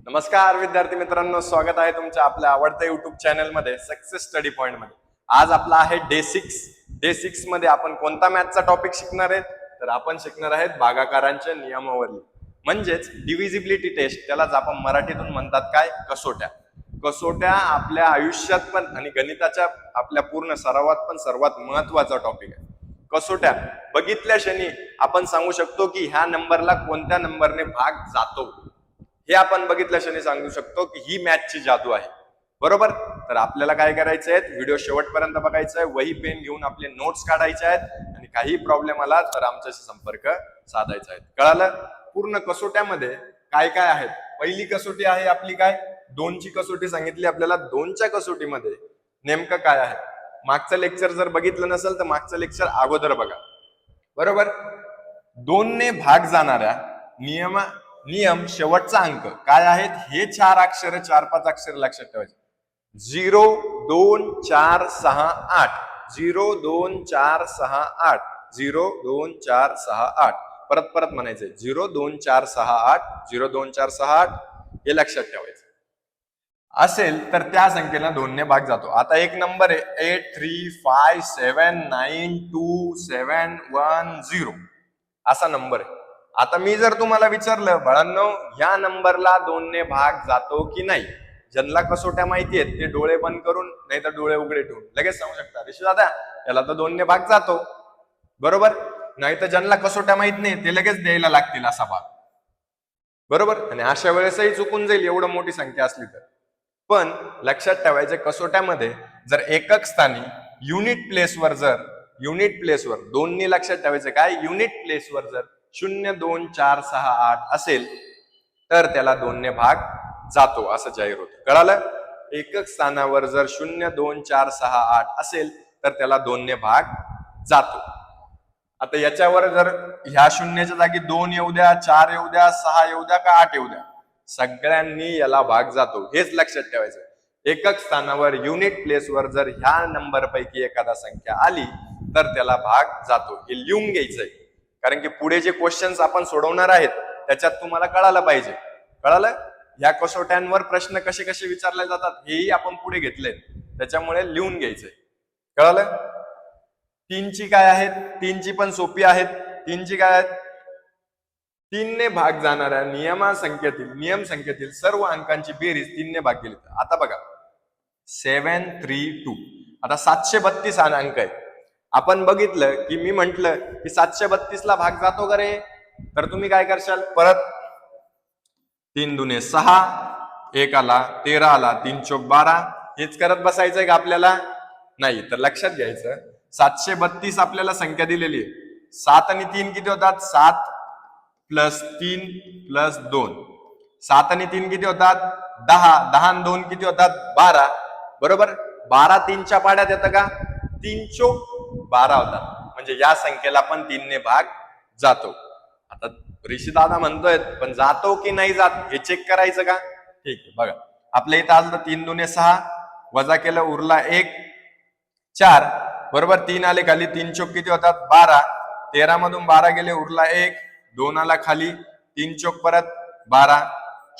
नमस्कार विद्यार्थी मित्रांनो, स्वागत आहे तुमच्या आपल्या आवडत्या युट्यूब चॅनल मध्ये सक्सेस स्टडी पॉइंट मध्ये. आज आपला आहे डे 6 मध्ये आपण कोणता मॅथचा टॉपिक शिकणार आहेत तर आपण शिकणार आहेत भागाकारांच्या नियमावली म्हणजेच डिव्हिजिबिलिटी टेस्ट. त्यालाच आपण मराठीतून म्हणतात काय, कसोट्या. कसोट्या आपल्या आयुष्यात पण आणि गणिताच्या आपल्या पूर्ण सरावात पण सर्वात महत्वाचा टॉपिक आहे. कसोट्या बघितल्या क्षणी आपण सांगू शकतो की ह्या नंबरला कोणत्या नंबरने भाग जातो, हे आपण बघितल्या क्षणी सांगू शकतो की ही मॅथची जादू आहे. बरोबर. तर आपल्याला काय करायचं आहे, व्हिडिओ शेवटपर्यंत बघायचा आहे, वही पेन घेऊन आपले नोट्स काढायचे आहेत आणि काही प्रॉब्लेम आला तर आमच्याशी संपर्क साधायचा आहे. कळालं. पूर्ण कसोट्यामध्ये काय काय आहेत. पहिली कसोटी आहे आपली काय, 2ची कसोटी सांगितली आपल्याला. 2च्या कसोटीमध्ये नेमकं काय आहे, मागचं लेक्चर जर बघितलं नसेल तर मागचं लेक्चर अगोदर बघा. बरोबर. 2ने भाग जाणाऱ्या नियम शेवटचा अंक काय आहेत, हे 4 अक्षर 4-5 अक्षर लक्षात ठेवायचे. 0 2 4 6 8 0 2 4 6 8 0 2 4 6 8 परत परत म्हणायचे 0 2 4 6 8 0 2 4 6 8 हे लक्षात ठेवायचं असेल तर त्या संख्येला 2ने भाग जातो. आता एक नंबर आहे 8 3 5 7 9 2 7 1 0 असा नंबर आहे. आता मी जर तुम्हाला विचारलं बाळांनो ह्या नंबरला 2ने भाग जातो की नाही, ज्यांना कसोट्या माहिती आहेत ते डोळे बंद करून नाही तर डोळे उघडे ठेवून लगेच सांगू शकता ऋषी दादा याला तर 2ने भाग जातो. बरोबर. नाही तर ज्यांना कसोट्या माहित नाही ते लगेच द्यायला लागतील असा भाग. बरोबर. आणि अशा वेळेसही चुकून जाईल एवढं मोठी संख्या असली तर. पण लक्षात ठेवायचे कसोट्यामध्ये जर एकक स्थानी युनिट प्लेसवर 2नी लक्षात ठेवायचं काय, युनिट प्लेसवर जर 0 2 4 6 8 असेल तर त्याला 2ने भाग जातो असं जाहीर होतं. कळालं. एकक स्थानावर जर 0 2 4 6 8 असेल तर त्याला 2ने भाग जातो. आता याच्यावर जर ह्या शून्याच्या जागी 2 येऊ द्या, 4 येऊ द्या, 6 येऊ द्या का 8 येऊ द्या, सगळ्यांनी याला भाग जातो हेच लक्षात ठेवायचं. एकक स्थानावर युनिट प्लेसवर जर ह्या नंबर पैकी एखादा संख्या आली तर त्याला भाग जातो. हे लिहून घ्यायचंय कारण की पुढे जे क्वेश्चन्स आपण सोडवणार आहेत त्याच्यात तुम्हाला कळायला पाहिजे. कळालं. ह्या कसोट्यांवर प्रश्न कसे कसे विचारले जातात हेही आपण पुढे घेतले, त्याच्यामुळे लिहून घ्यायचंय. कळालं. 3ची काय आहेत, 3ची पण सोपी आहेत. 3ची काय आहेत, 3ने भाग जाणाऱ्या नियम संख्येतील सर्व अंकांची बेरीज 3ने भाग केली. आता बघा 7 3 2 आता 732 हा अंक आहे. आपण बघितलं की मी म्हंटल की 732 ला भाग जातो का रे, तर तुम्ही काय करशाल, परत 3 दुने 6 1 आला 13 आला 3 चौक 12 हेच करत बसायचंय का आपल्याला, नाही. तर लक्षात घ्यायचं 732 आपल्याला संख्या दिलेली आहे. 7 आणि 3 किती होतात, 7 प्लस 3 प्लस 2. 7 आणि 3 किती होतात 10, 10 आणि 2 किती होतात 12. बरोबर. 12 3च्या पाड्यात येतं का, 3 चौक 12 होतात. म्हणजे या संख्येला पण 3ने भाग जातो. आता ऋषी दादा म्हणतोय पण जातो की नाही जात हे चेक करायचं का, ठीक आहे. बघा आपल्या इथं आलं 3 दुने 6 वजा केलं उरला 1 4. बरोबर. 3 आले खाली 3 चौक किती होतात 12. 13 मधून 12 गेले उरला 1 2 आला खाली 3 चौक परत 12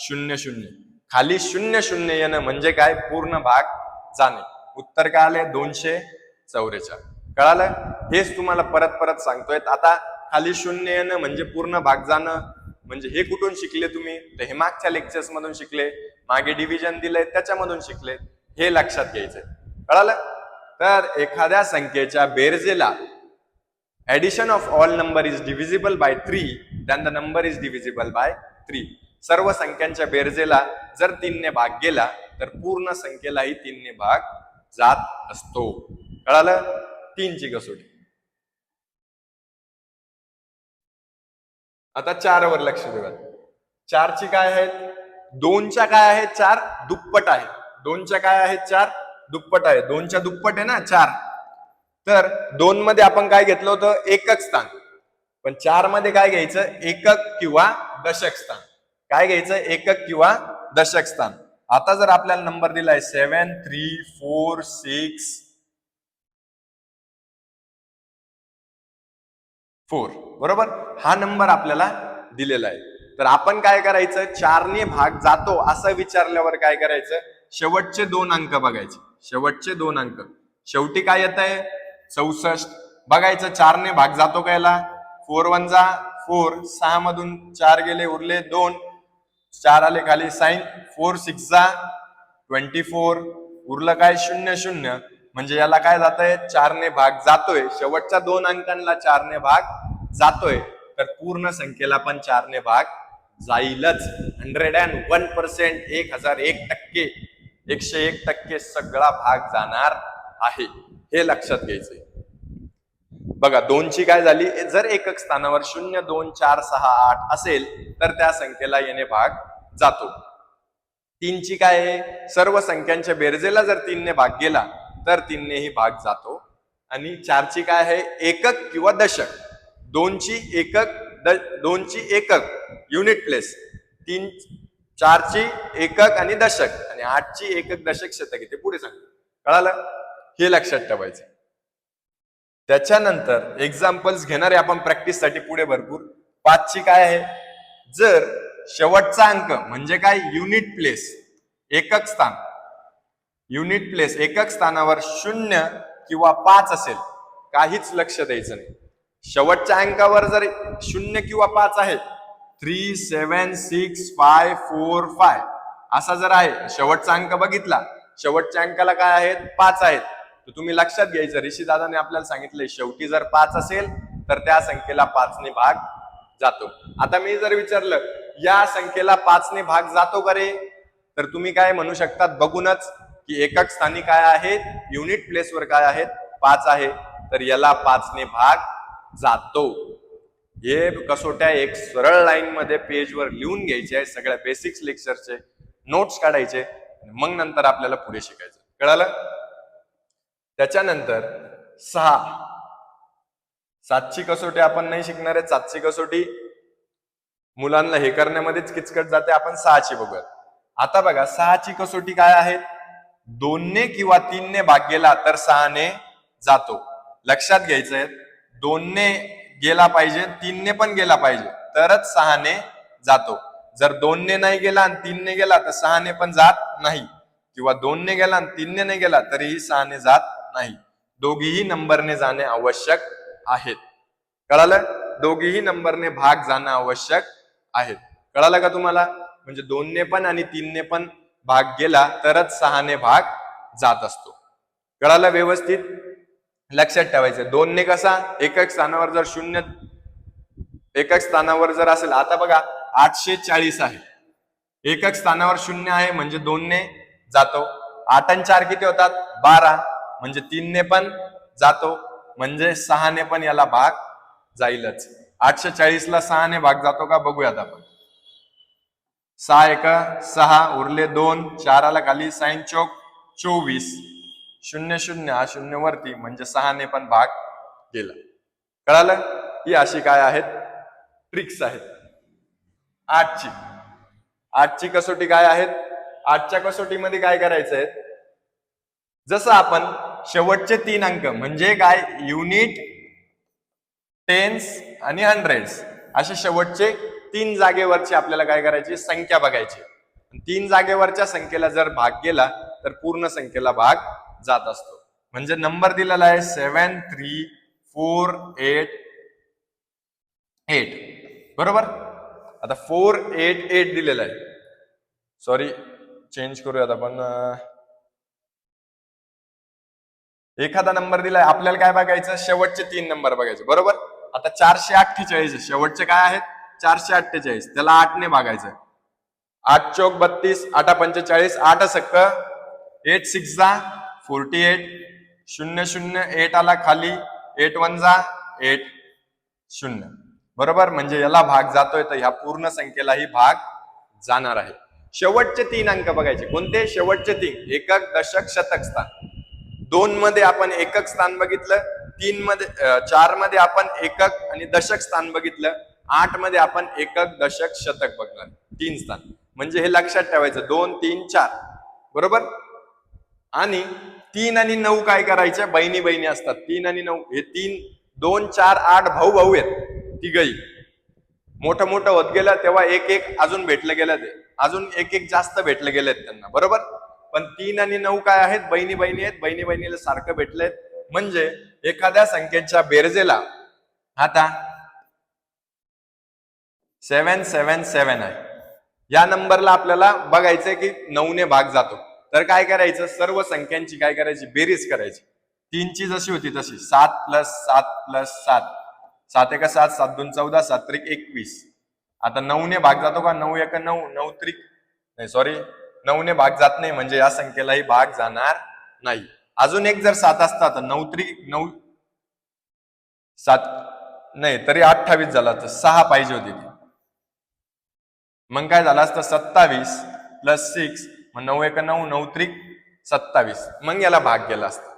0 0 खाली 0 0 येणं म्हणजे काय, पूर्ण भाग जाणे. उत्तर काय आले 244. कळालं. हेच तुम्हाला परत परत सांगतोय. आता खाली 0 येणं म्हणजे पूर्ण भाग जाणं म्हणजे हे कुठून शिकले तुम्ही, तर हे मागच्या लेक्चर्स मधून शिकले, मागे डिव्हिजन दिलंय त्याच्यामधून शिकले. हे लक्षात घ्यायचंय. कळालं. तर एखाद्या संख्येच्या बेरजेला addition of all number is divisible by 3 then the number is divisible by 3. सर्व संख्यांच्या बेरजेला जर 3ने भाग गेला तर पूर्ण संख्येलाही 3ने भाग जात असतो. कळालं. 3ची कसोटी. आता 4 वर लक्ष देऊया. 4ची काय आहेत, 2च्या काय आहेत 4 दुप्पट आहे. 2च्या काय आहेत 4 दुप्पट आहे. 2च्या दुप्पट आहे ना 4. तर 2 मध्ये आपण काय घेतलं होतं, एकक स्थान. पण 4 मध्ये काय घ्यायचं, एकक किंवा दशक स्थान. काय घ्यायचं, एकक किंवा दशक स्थान. आता जर आपल्याला नंबर दिलाय 7 3 4 6 4. बरोबर. हा नंबर आपल्याला दिलेला आहे. तर आपण काय करायचं, 4ने भाग जातो असं विचारल्यावर काय करायचं, शेवटचे 2 अंक बघायचे. शेवटचे 2 अंक शेवटी काय येत आहे, 64. बघायचं 4ने भाग जातो का याला, 4 1 जा 4, 6 मधून 4 गेले उरले 2, 4 आले खाली साइन, 4 6 जा 24, उरलं काय 0 0. म्हणजे याला काय जात आहे, 4ने भाग जातोय. शेवटच्या 2 अंकांना 4ने भाग जातोय, तर पूर्ण संख्येला पण 4ने भाग जाईलच. 101%, 1001%, 101% सगळा भाग जाणार आहे, हे लक्षात घ्यायचंय. बघा 2ची काय झाली, जर एकक स्थानावर 0 2 4 6 8 असेल तर त्या संख्येला याने भाग जातो. 3ची काय आहे, सर्व संख्यांच्या बेरजेला जर 3ने भाग गेला तर 3नेही भाग जातो. आणि 4ची काय आहे, एकक किंवा दशक. 2ची एकक युनिट प्लेस, 4ची एकक आणि दशक, आणि 8ची एकक दशक शतक येते पुढे सांगतो. कळालं, हे लक्षात ठेवायचं. त्याच्यानंतर एक्झाम्पल्स घेणार आहे आपण प्रॅक्टिस साठी पुढे भरपूर. 5ची काय आहे, जर शेवटचा अंक म्हणजे काय, युनिट प्लेस, एकक स्थान, युनिट प्लेस एकक स्थानावर 0 किंवा 5 असेल, काहीच लक्ष द्यायचं नाही. शेवटच्या अंकावर जर 0 किंवा 5 आहे, 3 7 6 5 4 5 असा जर आहे, शेवटचा अंक बघितला, शेवटच्या अंकाला काय आहेत, 5 आहेत, तर तुम्ही लक्षात घ्यायचं, ऋषी दादाने आपल्याला सांगितलंय शेवटी जर 5 असेल तर त्या संख्येला 5ने भाग जातो. आता मी जर विचारलं या संख्येला 5ने भाग जातो का रे, तर तुम्ही काय म्हणू शकतात बघूनच की एकक स्थानी काय आहेत, युनिट प्लेसवर काय आहेत, 5 आहे, तर याला 5ने भाग जातो. हे कसोट्या एक सरळ लाईन मध्ये पेजवर लिहून घ्यायचे आहे, सगळ्या बेसिक्स लेक्चरचे नोट्स काढायचे, मग नंतर आपल्याला पुढे शिकायचं. कळालं. त्याच्यानंतर 7ची कसोटी आपण नाही शिकणार आहे. 7ची कसोटी मुलांना हे करण्यामध्येच किचकट जाते. आपण 6ची बघूयात. आता बघा 6ची कसोटी काय आहे, 2ने किंवा 3ने भाग गेला तर 6ने जातो. लक्षात घ्यायचंय, 2ने गेला पाहिजे, 3ने पण गेला पाहिजे, तरच 6ने जातो. जर 2ने नाही गेला आणि 3ने गेला तर 6ने पण जात नाही, किंवा 2ने गेला आणि 3ने नाही गेला तरीही 6ने जात नाही. दोघीही नंबरने जाणे आवश्यक आहेत. कळालं, दोघीही नंबरने भाग जाणं आवश्यक आहेत. कळालं का तुम्हाला, म्हणजे 2ने पण आणि 3ने पण भाग गेला तरच 6ने भाग जात असतो. कळालं व्यवस्थित, लक्षात ठेवायचं. 2ने कसा, एकक स्थानावर जर 0 एकक स्थानावर जर असेल, आता बघा 840 आहे, एकक स्थानावर 0 आहे म्हणजे 2ने जातो. 8 आणि 4 किती होतात, 12, म्हणजे 3ने पण जातो, म्हणजे 6ने पण याला भाग जाईलच. 840 ला 6ने भाग जातो का बघूयात आपण. 6 एका 6, उरले 2, 4 आला खाली साइन चौक 24, 0 0 हा 0 वरती, म्हणजे 6ने पण भाग गेला. कळालं, ही अशी काय आहेत ट्रिक्स आहेत. 8ची कसोटी काय आहेत, 8च्या कसोटीमध्ये काय करायचं आहे, जसं आपण शेवटचे 3 अंक म्हणजे काय, युनिट, टेन्स आणि हंड्रेड्स, असे शेवटचे 3 जागेवरची आपल्याला काय करायची, संख्या बघायची. 3 जागेवरच्या संख्येला जर भाग गेला तर पूर्ण संख्येला भाग जात असतो. म्हणजे नंबर दिलेला आहे 7 3 4 8 8, बरोबर. आता 4 8 8 दिलेला आहे, सॉरी चेंज करूयात आपण. एखादा नंबर दिलाय, आपल्याला काय बघायचं, शेवटचे 3 नंबर बघायचे, बरोबर. आता 448, शेवटचे काय आहेत 448, त्याला 8ने भागायचं. 8 चौक 32, 8 45, 8 सक्क 8 6 जा 48, 0 0 8 आला खाली, 8 1 जा 8 0, बरोबर. म्हणजे याला भाग जातोय, तर ह्या पूर्ण संख्येलाही भाग जाणार आहे. शेवटचे 3 अंक बघायचे, कोणते, शेवटचे 3, एकक दशक शतक स्थान. 2 मध्ये आपण एकक स्थान बघितलं, 4 मध्ये आपण एकक आणि दशक स्थान बघितलं, 8 मध्ये आपण एकक दशक शतक बघणार, 3 स्थान. म्हणजे हे लक्षात ठेवायचं, 2 3 4, बरोबर. आणि 3 आणि 9 काय करायचे, बहिणी बहिणी असतात. 3 आणि 9 हे 3 2 4 8 भाऊ भाऊ आहेत तिघही. मोठं मोठं होत गेलं तेव्हा एक एक अजून भेटलं गेलं, ते अजून एक एक जास्त भेटले गेलेत त्यांना, बरोबर. पण 3 आणि 9 काय आहेत, बहिणी बहिणी आहेत, बहिणी बहिणीला सारखं भेटलेत. म्हणजे एखाद्या संख्येच्या बेरजेला आता 777 आहे, या नंबरला आपल्याला बघायचंय की 9 ने भाग जातो. तर काय करायचं, सर्व संख्यांची काय करायची, बेरीज करायची. 3 ची जशी होती तशी 7 + 7 + 7, 7 × 7, 7 × 2 = 14, 7 × 1 = 21. आता 9 ने भाग जातो का, 9 × 1 = 9, 9 × नाही सॉरी 9 ने भाग जात नाही, म्हणजे या संख्येलाही भाग जाणार नाही. अजून एक जर 7 असता तर 9 × 9 7 नाही तरी 28 झाला, तर 6 पाहिजे होती ती. मग काय झालं असतं, 27 + 6, मग 9 × 1 = 9, 9 × 3 = 27, मग याला भाग गेला असता.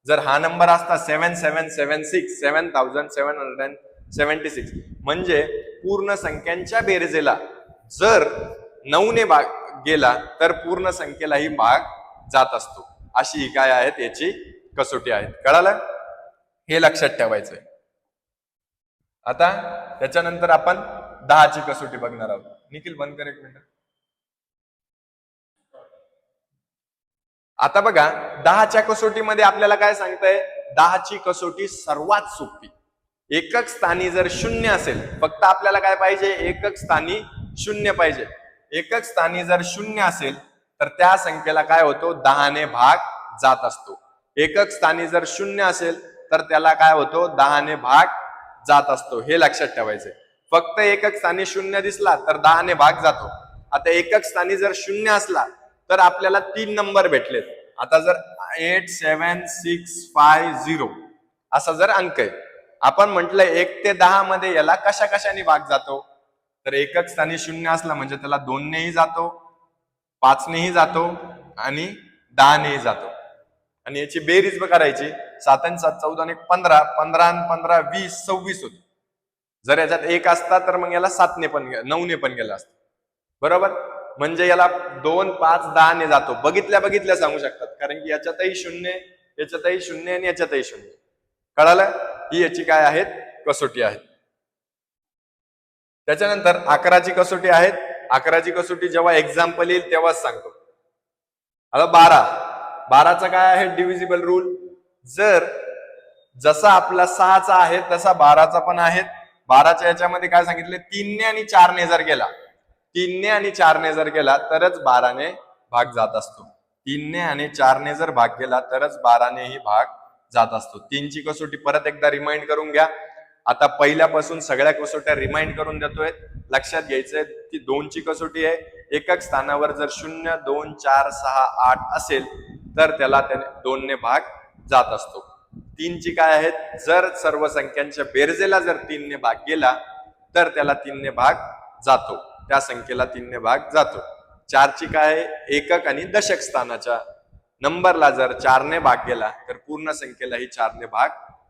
जर हा नंबर असता 7776, 7776, म्हणजे पूर्ण संख्यांच्या बेरजेला जर 9 ने भाग गेला तर पूर्ण संख्येलाही भाग जात असतो. अशी ही काय आहेत, याची कसोटी आहे. कळालं, हे लक्षात ठेवायचंय. आता त्याच्यानंतर आपण 10 ची कसोटी बघणार आहोत. निखिल बंद कर 1 मिनिट. आता बघा 10 च्या कसोटीमध्ये आपल्याला काय सांगताय, 10 ची कसोटी सर्वात सोपी. एकक स्थानी जर 0 असेल, फक्त आपल्याला काय पाहिजे, एकक स्थानी 0 पाहिजे. एकक स्थानी जर 0 असेल तर त्या संख्येला काय होतो, 10 ने भाग जात असतो. एकक स्थानी जर 0 असेल तर त्याला काय होतो, 10 ने भाग जात असतो. हे लक्षात ठेवायचंय. फक्त एकक स्थानी 0 दिसला तर 10 ने भाग जातो. आता एकक स्थानी जर 0 असला तर आपल्याला 3 नंबर भेटलेत. आता जर 87650 असा जर अंक आहे, आपण म्हटलं 1 ते 10 मध्ये याला कशा कशाने भाग जातो, तर एकक स्थानी 0 असला म्हणजे त्याला 2 नेही जातो, 5 नेही जातो आणि 10 नेही जातो. आणि याची बेरीज करायची, 7 आणि 7 14 आणि 15, 15 आणि 15 20, 26 होती. जर याच्यात 1 असता तर मग याला 7 ने पण 9 ने पण गेला असता, बरोबर. म्हणजे याला 2 5 10 ने जातो. बघितल्या सांगू शकतात, कारण की याच्यातही 0, याच्यातही 0 आणि याच्यातही 0. कळालं, ही याची काय आहेत, कसोटी आहे. त्याच्यानंतर 11 ची कसोटी आहेत. 11 ची कसोटी जेव्हा एक्झाम्पल येईल तेव्हाच सांगतो. आता 12चा काय आहे, डिव्हिजिबल रूल. जर जसा आपला 6चा आहे तसा 12चा पण आहे. 12च्या याच्यामध्ये काय सांगितले, 3 ने आणि 4 ने जर गेला, 3 ने आणि 4 ने जर गेला तरच 12 ने भाग जात असतो. 3 ने आणि 4 ने जर भाग गेला तरच 12 नेही भाग जात असतो. 3 ची कसोटी परत एकदा रिमाइंड करून घ्या. आता पहिल्यापासून सगळ्या कसोट्या रिमाइंड करून देतोय. लक्षात घ्यायचंय की 2 ची कसोटी आहे, एकक स्थानावर जर 0 2 4 6 8 असेल तर त्याला 2 ने भाग जात असतो. 3 ची काय आहेत, जर सर्व संख्यांच्या बेरजेला जर 3 ने भाग गेला तर त्याला 3 ने भाग जातो, त्या संख्येला 3 ने भाग जातो. 4 ची काय आहे, एकक आणि दशक स्थानाच्या नंबरला जर 4 ने भाग गेला तर पूर्ण संख्येलाही 4 ने भाग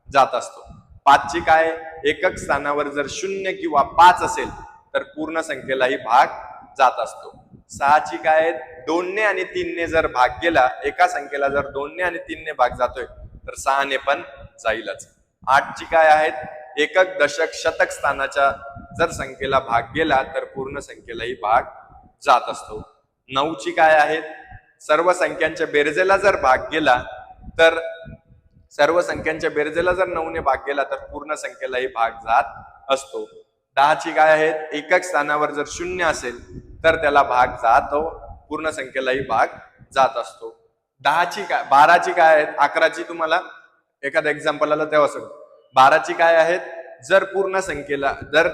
जात असतो. 5 ची काय, एकक स्थानावर जर 0 किंवा 5 असेल तर पूर्ण संख्येलाही भाग जात असतो. 6 ची काय, 2 ने आणि 3 ने जर भाग गेला, एका संख्येला जर 2 ने आणि 3 ने भाग जातोय तर 6 ने पण जाईलच. 8 ची काय आहेत, एकक दशक शतक स्थानाच्या जर संख्येला भाग गेला तर पूर्ण संख्येलाही भाग जात असतो. 9 ची काय आहेत, सर्व संख्यांच्या बेरजेला जर भाग गेला तर सर्व संख्यांच्या बेरजेला जर 9 ने भाग गेला तर पूर्ण संख्येलाही भाग जात असतो. 10 ची काय आहेत, एकक स्थानावर जर 0 असेल तर त्याला भाग जातो, पूर्ण संख्येलाही भाग जात असतो. 10 ची काय, 12 ची काय आहेत, 11 ची तुम्हाला एखादा एक्झाम्पल आलं तेव्हा सांगतो. 12 ची काय आहेत, जर पूर्ण संख्येला जर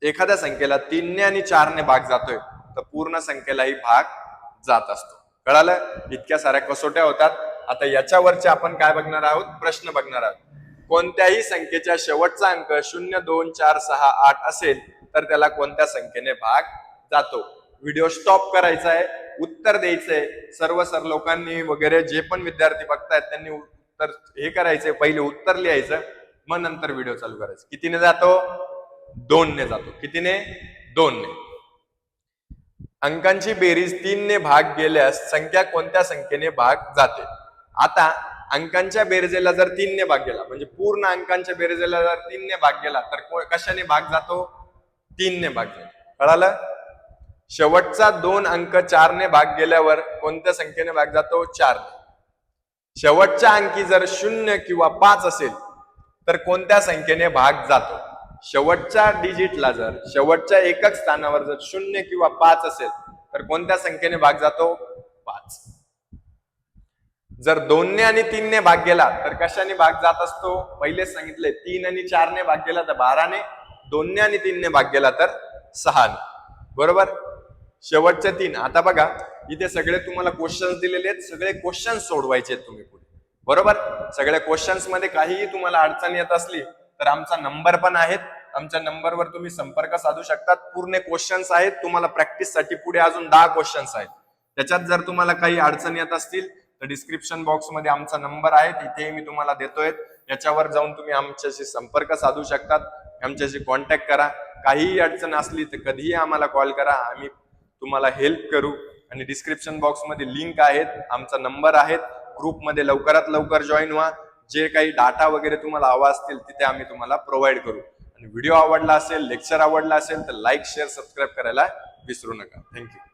एखाद्या संख्येला 3 ने आणि 4 ने भाग जातोय तर पूर्ण संख्येलाही भाग जात असतो. कळालं, इतक्या साऱ्या कसोट्या होतात. आता याच्यावरचे आपण काय बघणार आहोत, प्रश्न बघणार आहोत. कोणत्याही संख्येच्या शेवटचा अंक 0 2 4 6 8 असेल तर त्याला कोणत्या संख्येने भाग जातो. व्हिडिओ स्टॉप करायचा आहे, उत्तर द्यायचंय. सर्व सर लोकांनी वगैरे जे पण विद्यार्थी बघतायत त्यांनी उत्तर हे करायचंय, पहिले उत्तर लिहायचं, मग नंतर व्हिडिओ चालू करायचं. कितीने जातो, 2 ने जातो. कितीने, 2 ने. अंकांची बेरीज 3 ने भाग गेल्यास संख्या कोणत्या संख्येने भाग जाते. आता अंकांच्या बेरजेला जर 3 ने भाग गेला, म्हणजे पूर्ण अंकांच्या बेरजेला जर 3 ने भाग गेला तर कशाने भाग जातो, 3 ने भाग गेला. कळालं? शेवटचा 2 अंक 4 ने भाग गेल्यावर कोणत्या संख्येने भाग जातो? 4 ने. शेवटच्या अंकी जर 0 किंवा 5 असेल तर कोणत्या संख्येने भाग जातो? शेवटच्या डिजिटला जर शेवटच्या एकक स्थानावर जर 0 किंवा 5 असेल तर कोणत्या संख्येने भाग जातो? 5. जर 2 ने आणि 3 ने भाग गेला तर कशाने भाग जात असतो? पहिलेच सांगितले 3 आणि 4 ने भाग गेला तर 12 ने, 2 ने आणि 3 ने भाग गेला तर 6 ने. बरोबर? शेवटचे 3. आता बघा इथे सगळे तुम्हाला क्वेश्चन्स दिलेले आहेत, सगळे क्वेश्चन्स सोडवायचे आहेत तुम्ही पुढे. बरोबर? सगळ्या क्वेश्चन्स मध्ये काहीही तुम्हाला अडचण येत असली तर आमचा नंबर पण आहेत, आमच्या नंबरवर तुम्ही संपर्क साधू शकतात. पूर्ण क्वेश्चन्स आहेत, तुम्हाला प्रॅक्टिस साठी पुढे अजून 10 क्वेश्चन्स आहेत. त्याच्यात जर तुम्हाला काही अडचण येत असतील तर डिस्क्रिप्शन बॉक्स मध्ये आमचा नंबर आहे, तिथे मी तुम्हाला देतोय. याच्यावर जाऊन तुम्ही आमच्याशी संपर्क साधू शकतात, आमच्याशी कॉन्टॅक्ट करा. काहीही अडचण असली तर कधीही आम्हाला कॉल करा, आम्ही तुम्हाला हेल्प करू. आणि डिस्क्रिप्शन बॉक्स मध्ये लिंक आहेत, आमचा नंबर आहेत. ग्रुपमध्ये लवकरात लवकर जॉईन व्हा. जे काही डाटा वगैरे तुम्हाला हवा असतील तिथे आम्ही तुम्हाला प्रोव्हाइड करू. आणि व्हिडिओ आवडला असेल, लेक्चर आवडला असेल तर लाईक, शेअर, सबस्क्राईब करायला विसरू नका. थँक्यू.